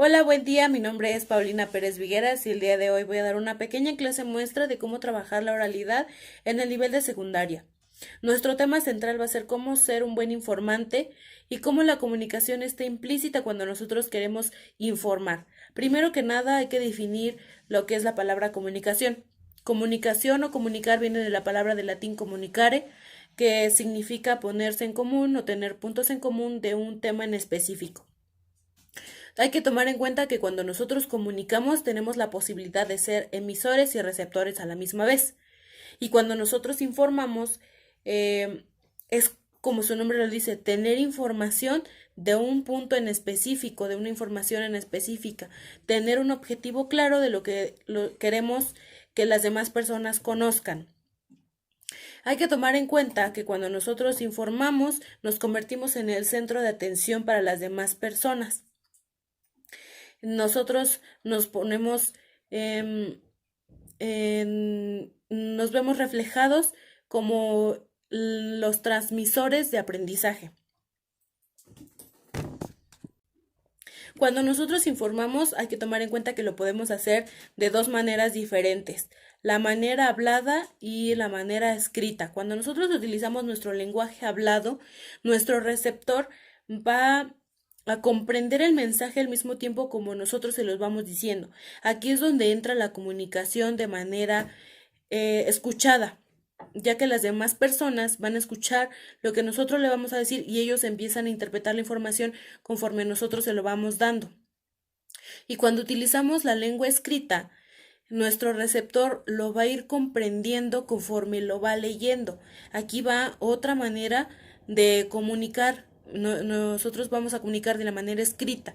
Hola, buen día. Mi nombre es Paulina Pérez Vigueras y el día de hoy voy a dar una pequeña clase muestra de cómo trabajar la oralidad en el nivel de secundaria. Nuestro tema central va a ser cómo ser un buen informante y cómo la comunicación está implícita cuando nosotros queremos informar. Primero que nada, hay que definir lo que es la palabra comunicación. Comunicación o comunicar viene de la palabra de latín comunicare, que significa ponerse en común o tener puntos en común de un tema en específico. Hay que tomar en cuenta que cuando nosotros comunicamos tenemos la posibilidad de ser emisores y receptores a la misma vez. Y cuando nosotros informamos, es como su nombre lo dice, tener información de un punto en específico, de una información en específica, tener un objetivo claro de lo que queremos que las demás personas conozcan. Hay que tomar en cuenta que cuando nosotros informamos, nos convertimos en el centro de atención para las demás personas. Nosotros nos ponemos, nos vemos reflejados como los transmisores de aprendizaje. Cuando nosotros informamos, hay que tomar en cuenta que lo podemos hacer de dos maneras diferentes, la manera hablada y la manera escrita. Cuando nosotros utilizamos nuestro lenguaje hablado, nuestro receptor va a comprender el mensaje al mismo tiempo como nosotros se los vamos diciendo. Aquí es donde entra la comunicación de manera escuchada, ya que las demás personas van a escuchar lo que nosotros le vamos a decir y ellos empiezan a interpretar la información conforme nosotros se lo vamos dando. Y cuando utilizamos la lengua escrita, nuestro receptor lo va a ir comprendiendo conforme lo va leyendo. Aquí va otra manera de comunicar. Nosotros vamos a comunicar de la manera escrita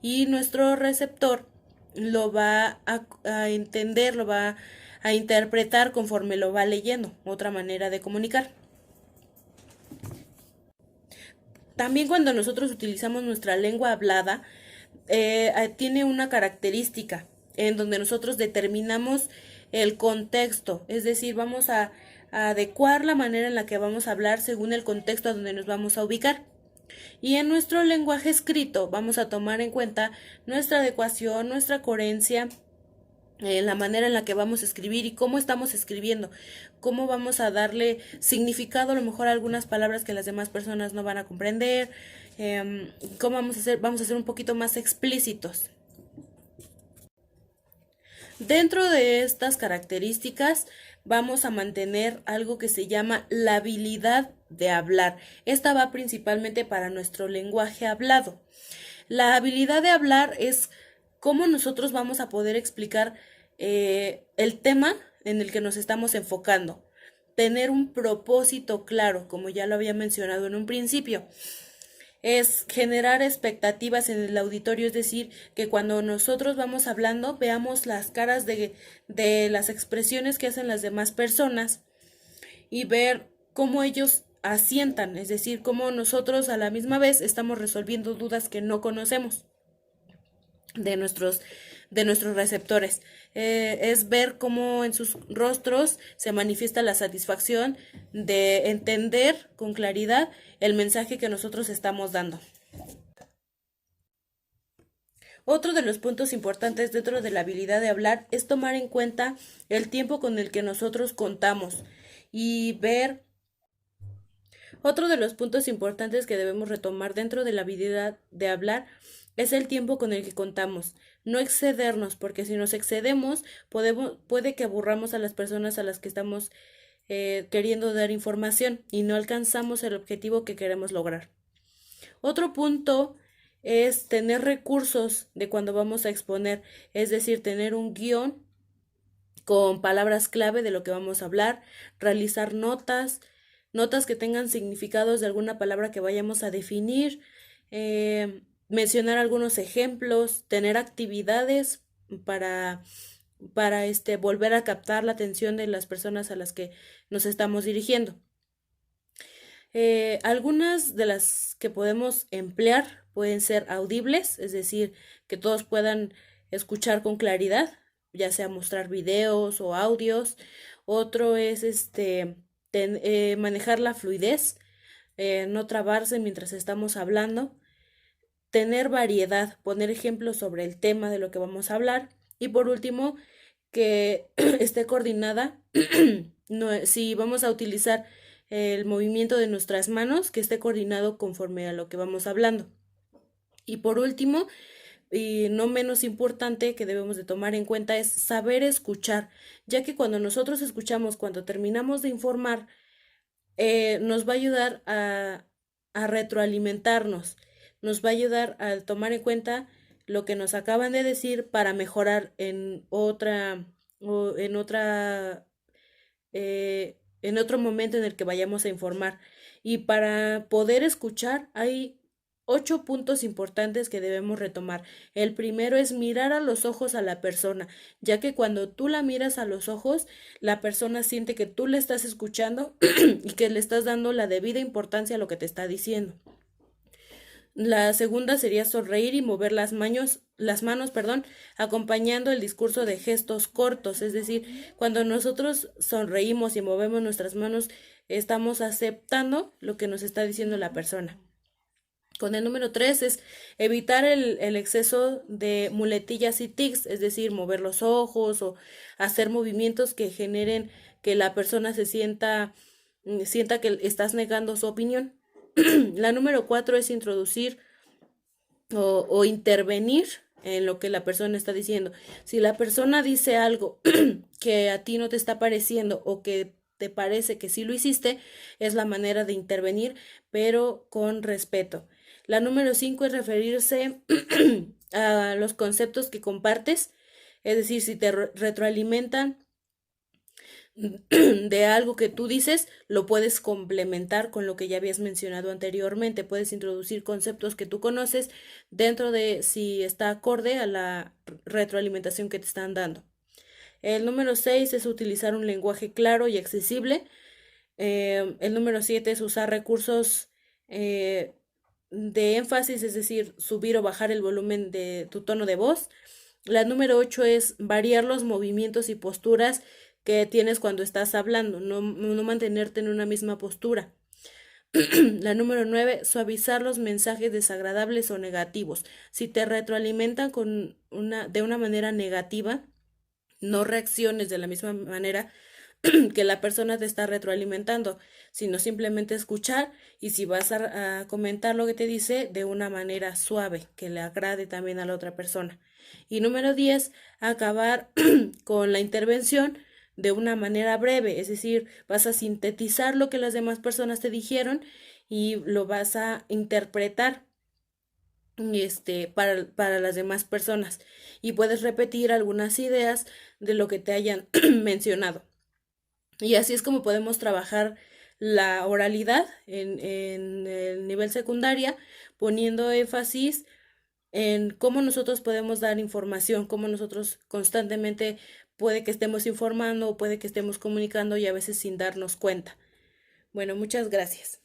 y nuestro receptor lo va a entender, lo va a interpretar conforme lo va leyendo. Otra manera de comunicar. También cuando nosotros utilizamos nuestra lengua hablada, tiene una característica en donde nosotros determinamos el contexto, es decir, vamos a adecuar la manera en la que vamos a hablar según el contexto a donde nos vamos a ubicar. Y en nuestro lenguaje escrito vamos a tomar en cuenta nuestra adecuación, nuestra coherencia, la manera en la que vamos a escribir y cómo estamos escribiendo, cómo vamos a darle significado a lo mejor a algunas palabras que las demás personas no van a comprender, cómo vamos a ser un poquito más explícitos. Dentro de estas características vamos a mantener algo que se llama la habilidad de hablar. Esta va principalmente para nuestro lenguaje hablado. La habilidad de hablar es cómo nosotros vamos a poder explicar el tema en el que nos estamos enfocando. Tener un propósito claro, como ya lo había mencionado en un principio. Es generar expectativas en el auditorio, es decir, que cuando nosotros vamos hablando veamos las caras de las expresiones que hacen las demás personas y ver cómo ellos asientan, es decir, cómo nosotros a la misma vez estamos resolviendo dudas que no conocemos de nuestros receptores. Es ver cómo en sus rostros se manifiesta la satisfacción de entender con claridad el mensaje que nosotros estamos dando. Otro de los puntos importantes dentro de la habilidad de hablar es tomar en cuenta el tiempo con el que nosotros contamos y ver. Otro de los puntos importantes que debemos retomar dentro de la habilidad de hablar es el tiempo con el que contamos. No excedernos, porque si nos excedemos, puede que aburramos a las personas a las que estamos queriendo dar información y no alcanzamos el objetivo que queremos lograr. Otro punto es tener recursos de cuando vamos a exponer, es decir, tener un guión con palabras clave de lo que vamos a hablar, realizar notas que tengan significados de alguna palabra que vayamos a definir, mencionar algunos ejemplos, tener actividades para, para volver a captar la atención de las personas a las que nos estamos dirigiendo. Algunas de las que podemos emplear pueden ser audibles, es decir, que todos puedan escuchar con claridad, ya sea mostrar videos o audios. Otro es manejar la fluidez, no trabarse mientras estamos hablando. tener variedad, poner ejemplos sobre el tema de lo que vamos a hablar. Y por último, que esté coordinada, si vamos a utilizar el movimiento de nuestras manos, que esté coordinado conforme a lo que vamos hablando. Y por último, y no menos importante que debemos de tomar en cuenta es saber escuchar, ya que cuando nosotros escuchamos, cuando terminamos de informar, nos va a ayudar a retroalimentarnos, nos va a ayudar a tomar en cuenta lo que nos acaban de decir para mejorar en otro momento en el que vayamos a informar. Y para poder escuchar hay 8 puntos importantes que debemos retomar. El primero es mirar a los ojos a la persona, ya que cuando tú la miras a los ojos, la persona siente que tú le estás escuchando y que le estás dando la debida importancia a lo que te está diciendo. La segunda sería sonreír y mover las manos, acompañando el discurso de gestos cortos, es decir, cuando nosotros sonreímos y movemos nuestras manos, estamos aceptando lo que nos está diciendo la persona. Con el número 3 es evitar el exceso de muletillas y tics, es decir, mover los ojos o hacer movimientos que generen que la persona sienta que estás negando su opinión. La número 4 es introducir o intervenir en lo que la persona está diciendo. Si la persona dice algo que a ti no te está pareciendo o que te parece que sí lo hiciste, es la manera de intervenir, pero con respeto. La número 5 es referirse a los conceptos que compartes, es decir, si te retroalimentan de algo que tú dices, lo puedes complementar con lo que ya habías mencionado anteriormente. Puedes introducir conceptos que tú conoces dentro de si está acorde a la retroalimentación que te están dando. El número 6 es utilizar un lenguaje claro y accesible. El número 7 es usar recursos de énfasis, es decir, subir o bajar el volumen de tu tono de voz. La número 8 es variar los movimientos y posturas que tienes cuando estás hablando, no mantenerte en una misma postura. La número 9, suavizar los mensajes desagradables o negativos. Si te retroalimentan de una manera negativa, no reacciones de la misma manera que la persona te está retroalimentando, sino simplemente escuchar y si vas a comentar lo que te dice de una manera suave, que le agrade también a la otra persona. Y número 10, acabar con la intervención de una manera breve, es decir, vas a sintetizar lo que las demás personas te dijeron y lo vas a interpretar para las demás personas y puedes repetir algunas ideas de lo que te hayan mencionado. Y así es como podemos trabajar la oralidad en el nivel secundaria, poniendo énfasis en cómo nosotros podemos dar información, cómo nosotros constantemente puede que estemos informando o puede que estemos comunicando y a veces sin darnos cuenta. Bueno, muchas gracias.